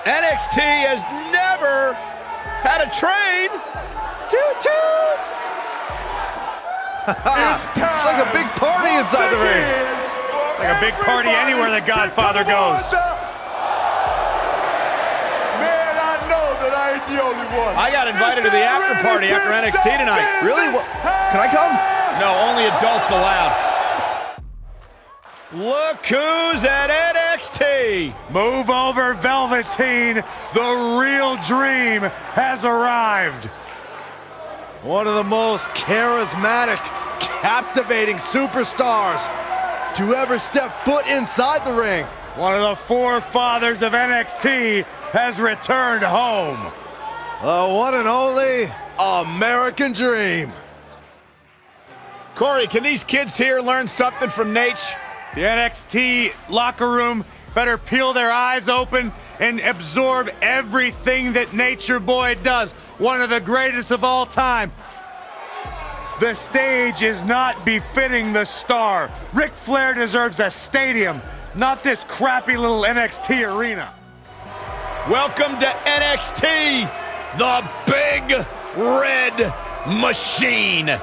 NXT has never had a train. Toot toot. It's time. It's like a big party inside the ring. Like a big party anywhere the Godfather goes. Man, I know that I ain't the only one. I got invited to the after party after NXT tonight. Really? Can I come? No, only adults allowed. Look who's at NXT. Move over, Velveteen. The real dream has arrived. One of the most charismatic, captivating superstars to ever step foot inside the ring. One of the forefathers of NXT has returned home. The one and only American Dream. Corey, can these kids here learn something from Nate? The NXT locker room better peel their eyes open and absorb everything that Nature Boy does. One of the greatest of all time. The stage is not befitting the star. Ric Flair deserves a stadium, not this crappy little NXT arena. Welcome to NXT, the Big Red Machine.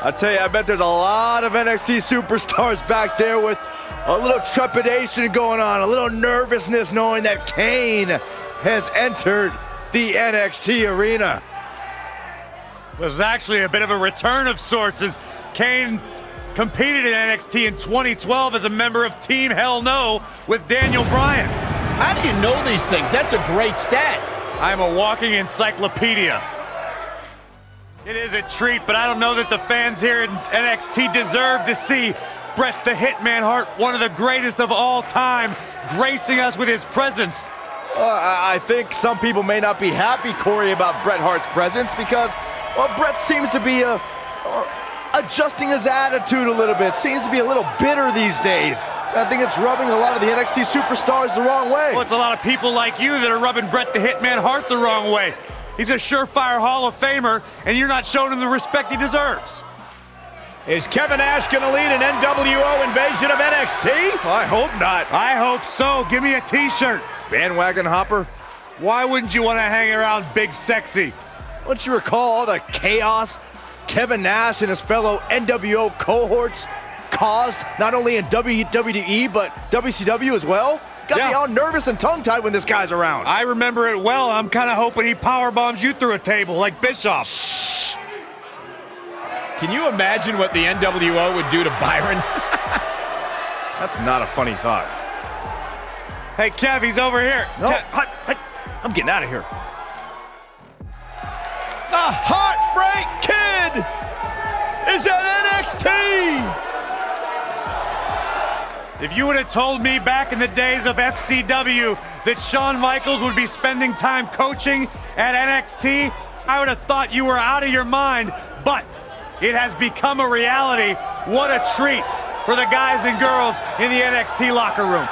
I tell you, I bet there's a lot of NXT superstars back there with a little trepidation going on, a little nervousness knowing that Kane has entered the NXT arena. It was actually a bit of a return of sorts as Kane competed in NXT in 2012 as a member of Team Hell No with Daniel Bryan. How do you know these things? That's a great stat. I'm a walking encyclopedia. It is a treat, but I don't know that the fans here in NXT deserve to see Bret the Hitman Hart, one of the greatest of all time, gracing us with his presence. I think some people may not be happy, Corey, about Bret Hart's presence because, well, Bret seems to be adjusting his attitude a little bit. Seems to be a little bitter these days. I think it's rubbing a lot of the NXT superstars the wrong way. Well, it's a lot of people like you that are rubbing Bret the Hitman Hart the wrong way. He's a surefire Hall of Famer, and you're not showing him the respect he deserves. Is Kevin Nash going to lead an NWO invasion of NXT? I hope not. I hope so. Give me a t-shirt. Bandwagon hopper? Why wouldn't you want to hang around Big Sexy? Don't you recall all the chaos Kevin Nash and his fellow NWO cohorts caused, not only in WWE, but WCW as well? Got me all nervous and tongue-tied when this guy's around. I remember it well. I'm kind of hoping he power bombs you through a table like Bischoff. Shh. Can you imagine what the NWO would do to Byron? That's not a funny thought. Hey, Kev, he's over here. No, I'm getting out of here. The Heartbreak Kid is at NXT. If you would have told me back in the days of FCW that Shawn Michaels would be spending time coaching at NXT, I would have thought you were out of your mind, but it has become a reality. What a treat for the guys and girls in the NXT locker room.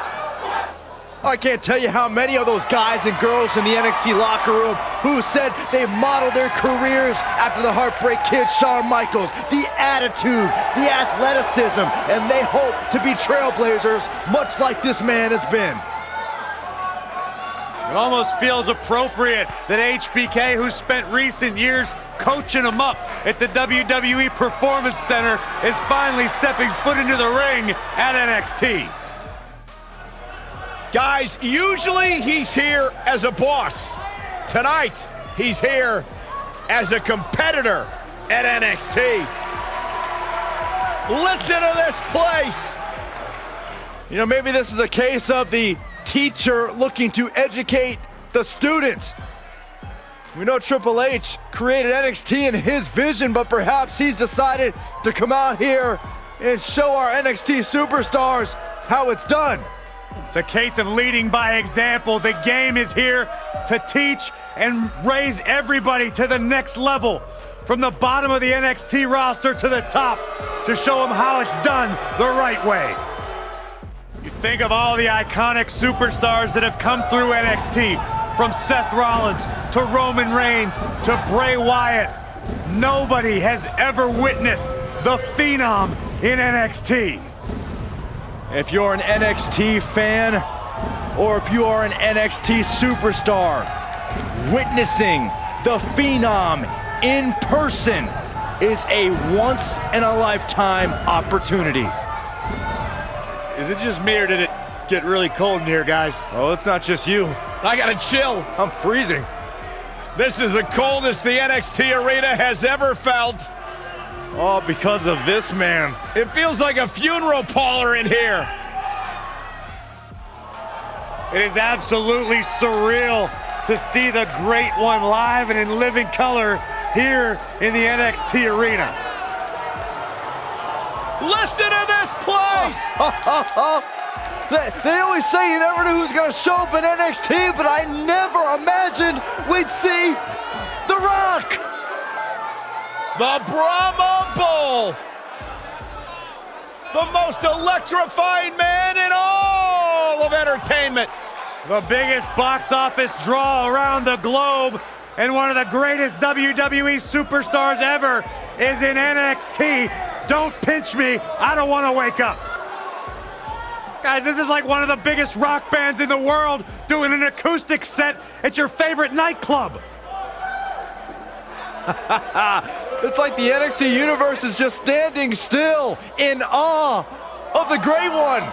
I can't tell you how many of those guys and girls in the NXT locker room who said they modeled their careers after the Heartbreak Kid, Shawn Michaels, the attitude, the athleticism, and they hope to be trailblazers much like this man has been. It almost feels appropriate that HBK, who spent recent years coaching him up at the WWE Performance Center, is finally stepping foot into the ring at NXT. Guys, usually he's here as a boss. Tonight, he's here as a competitor at NXT. Listen to this place. You know, maybe this is a case of the teacher looking to educate the students. We know Triple H created NXT in his vision, but perhaps he's decided to come out here and show our NXT superstars how it's done. It's a case of leading by example. The game is here to teach and raise everybody to the next level. From the bottom of the NXT roster to the top, to show them how it's done the right way. You think of all the iconic superstars that have come through NXT, from Seth Rollins to Roman Reigns to Bray Wyatt. Nobody has ever witnessed the Phenom in NXT. If you're an NXT fan, or if you are an NXT superstar, witnessing the Phenom in person is a once-in-a-lifetime opportunity. Is it just me or did it get really cold in here, guys? Oh, it's not just you. I got a chill. I'm freezing. This is the coldest the NXT arena has ever felt. Oh, because of this man. It feels like a funeral parlor in here. It is absolutely surreal to see the Great One live and in living color here in the NXT arena. Listen to this place! They always say you never know who's going to show up in NXT, but I never imagined we'd see The Rock. The Brahma Bull. The most electrifying man in all of entertainment. The biggest box office draw around the globe and one of the greatest WWE superstars ever is in NXT. Don't pinch me, I don't want to wake up. Guys, this is like one of the biggest rock bands in the world doing an acoustic set at your favorite nightclub. It's like the NXT universe is just standing still in awe of the Great One.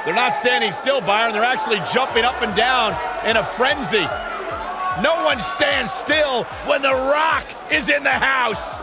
They're not standing still, Byron. They're actually jumping up and down in a frenzy. No one stands still when The Rock is in the house.